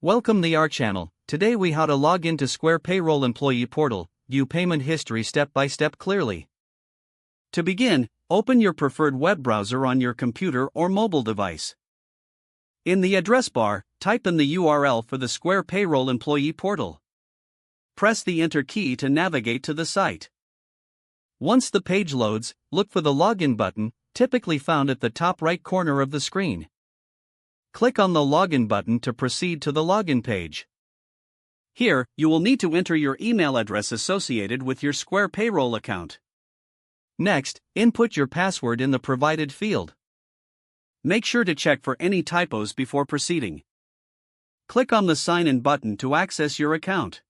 Welcome to our channel. Today we how to log into Square Payroll Employee Portal, view payment history step by step clearly. To begin, open your preferred web browser on your computer or mobile device. In the address bar, type in the URL for the Square Payroll Employee Portal. Press the Enter key to navigate to the site. Once the page loads, look for the Login button, typically found at the top right corner of the screen. Click on the Login button to proceed to the login page. Here, you will need to enter your email address associated with your Square Payroll account. Next, input your password in the provided field. Make sure to check for any typos before proceeding. Click on the Sign In button to access your account.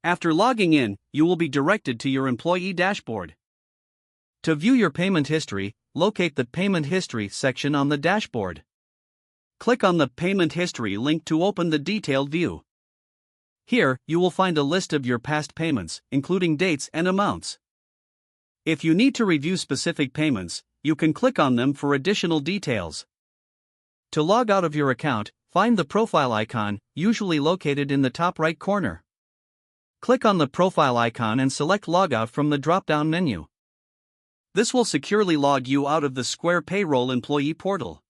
After logging in, you will be directed to your employee dashboard. To view your payment history, locate the Payment History section on the dashboard. Click on the Payment History link to open the detailed view. Here, you will find a list of your past payments, including dates and amounts. If you need to review specific payments, you can click on them for additional details. To log out of your account, find the profile icon, usually located in the top right corner. Click on the profile icon and select Logout from the drop-down menu. This will securely log you out of the Square Payroll Employee Portal.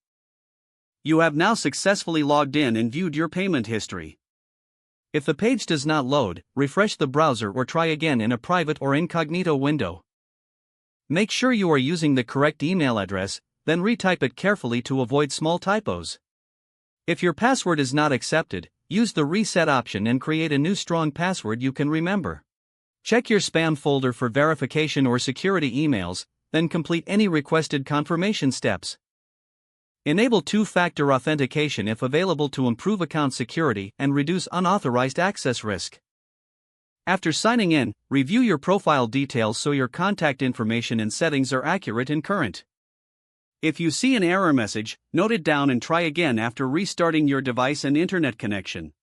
You have now successfully logged in and viewed your payment history. If the page does not load, refresh the browser or try again in a private or incognito window. Make sure you are using the correct email address, then retype it carefully to avoid small typos. If your password is not accepted, use the reset option and create a new strong password you can remember. Check your spam folder for verification or security emails, then complete any requested confirmation steps. Enable two-factor authentication if available to improve account security and reduce unauthorized access risk. After signing in, review your profile details so your contact information and settings are accurate and current. If you see an error message, note it down and try again after restarting your device and internet connection.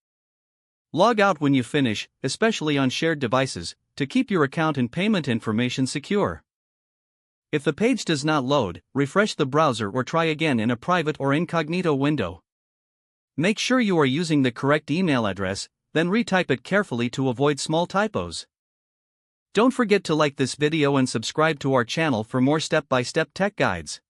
Log out when you finish, especially on shared devices, to keep your account and payment information secure. If the page does not load, refresh the browser or try again in a private or incognito window. Make sure you are using the correct email address, then retype it carefully to avoid small typos. Don't forget to like this video and subscribe to our channel for more step-by-step tech guides.